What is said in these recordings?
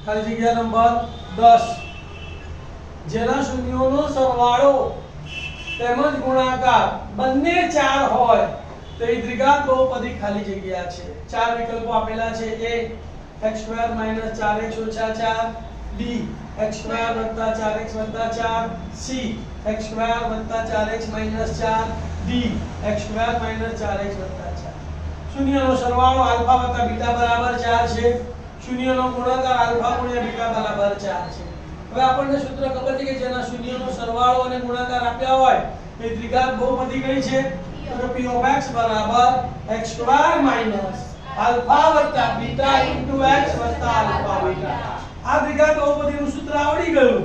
ખાલી જગ્યા નંબર 10 જેના શૂન્યોનો સરવાળો તેમજ ગુણાકાર બંને 4 હોય તો એ દ્વિઘાત બહુપદી ખાલી જગ્યા છે. ચાર વિકલ્પો આપેલા છે. a x2 - 4x - 4 b x2 + 4x + 4 c x2 + 4x - 4 d x2 - 4x + 4. શૂન્યનો સરવાળો આલ્ફા વત્તા બીટા બરાબર 4 છે. શૂન્યનો ગુણાકાર આલ્ફા ગુણ્યા બીટા બરાબર 4 છે. હવે આપણને સૂત્ર ખબર છે કે જેના શૂન્યનો સરવાળો અને ગુણાકાર આપ્યા હોય એ દ્વિઘાત બહુપદી કઈ છે? તો p of x બરાબર x2 - આલ્ફા વત્તા બીટા x વત્તા આલ્ફા બીટા. આ દ્વિઘાત બહુપદીનું સૂત્ર આવડી ગયું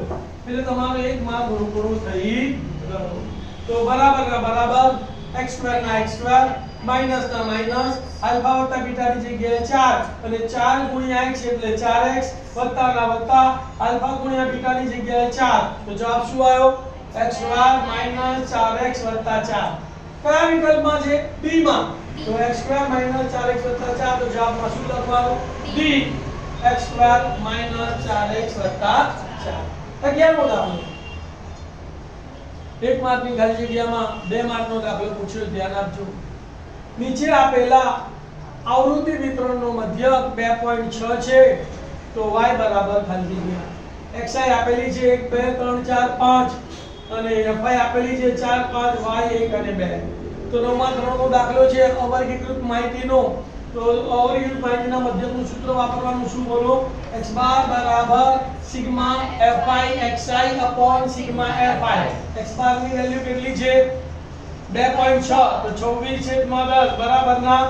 એટલે તમારો એક માર્ક પૂરું થઈ ગયો. તો બરાબર ના બરાબર x2 ના x2 માઈનસ ના માઈનસ આલ્ફા વત્તા બીટા ની જગ્યાએ 4 અને 4 ગુણ્યા x એટલે 4x વત્તા ના વત્તા આલ્ફા ગુણ્યા બીટા ની જગ્યાએ 4 તો જવાબ શું આવ્યો? x2 - 4x + 4. કયા વિકલ્પમાં છે? b માં. તો x2 - 4x + 4 તો જવાબમાં શું લખવાનું? d x2 - 4x + 4. 11મો દાખલો. 1 માર્કની ખાલી જગ્યામાં 2 માર્કનો દાખલો પૂછ્યો, ધ્યાન આપજો. નીચે આપેલા આવૃત્તિ વિતરણનો મધ્યક 2.6 છે તો y બરાબર ખાલી જગ્યા xi આપેલી છે 1 2 3 4 5 અને fi આપેલી છે 4 5 y 1 અને 2. તો નવમા ધોરણનો દાખલો છે અવર્ગીકૃત માહિતીનો. તો અવર્ગીકૃત માહિતીના મધ્યકનું સૂત્ર વાપરવાનું શું બોલો? x બાર બરાબર sigma fi xi upon sigma fi. x બાર ની વેલ્યુ કેટલી છે? 2.6 તો 24/10 બરાબર ના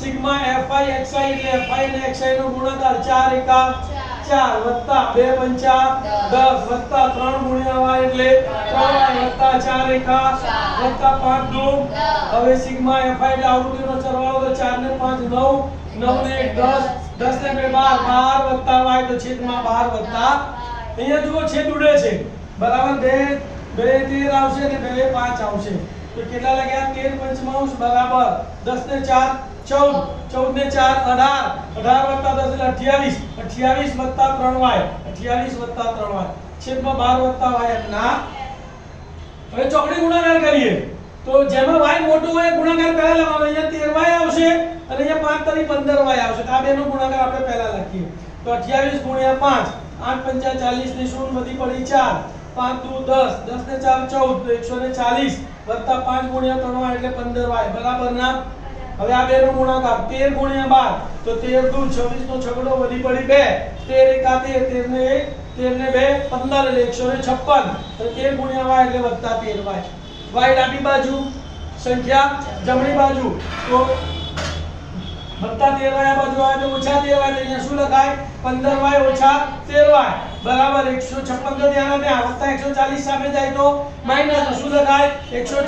સિગ્મા fi xi એટલે fi અને xi નો ગુણાકાર 4 એકા 4 વત્તા 2 પંચા 10 વત્તા 3 ગુણ્યા y એટલે 3y વત્તા 4 એકા વત્તા 5 દુ. હવે સિગ્મા fi એટલે આવૃત્તિનો સરવાળો તો 4 ને 5 9 9 ને 1 10 10 ને 2 12 વત્તા y તો છેદમાં 12 વત્તા અહીંયા જુઓ છેદ ઉડે છે બરાબર 2 13 આવશે ને 2 5 આવશે તો કેટલા લાગ્યા? 13 પંચમાંશ બરાબર 10 ને 4 14 14 ને 4 18 18 વત્તા 10 એટલે 28 28 વત્તા 3y 28 વત્તા 3y છેદમાં 12 વત્તા y ના. હવે ચોકડી ગુણાકાર કરીએ તો જેમાં y મોટો હોય ગુણાકાર પહેલા લખવાનો. અહીંયા 13y આવશે અને અહીંયા 5 તરી 15y આવશે. આ બેનો ગુણાકાર આપણે પહેલા લખીએ તો 28 ગુણ્યા 5 8 પંચા 40 ની 0 વધી પડી 4 5 દુ 10 10 ને 4 14 તો 140 વત્તા 5 ગુણ્યા 3y એટલે 15y બરાબર ના. હવે આ બેનો ગુણાકાર 13 ગુણ્યા 12 તો 13 દુ 26 નો છગડો વધી પડી 2 13 એકા 13 13 ને 1 13 ને 2 15 એટલે 156 તો 13 ગુણ્યા y એટલે વત્તા 13y. y ડાબી બાજુ સંખ્યા જમણી બાજુ તો વત્તા 13y આ બાજુ આવે તો ઓછા 13y એટલે અહીંયા શું લખાય? 15y ઓછા 13y બરાબર 156 તો ધ્યાન આપે વત્તા 140 સામે જાય તો માઈનસ તો શું લખાય? 156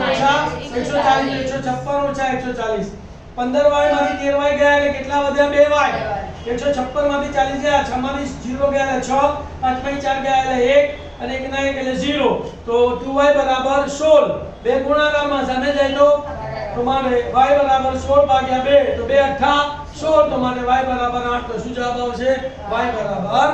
ઓછા 140 156 ઓછા 140 15y માંથી 13y ગયા એટલે કેટલા વધ્યા? 2y 156 માંથી 40 ગયા 6 માંથી 0 ગયા એટલે 6 5 માંથી 4 ગયા એટલે 1 અને 1 ના 1 એટલે 0 તો 2y બરાબર 16 બે ગુણાકારમાં સામે જાય તો તમારે y બરાબર 16 ભાગ્યા 2 તો 2 8 16 તો મારે y બરાબર 8 તો શું જવાબ આવશે? y બરાબર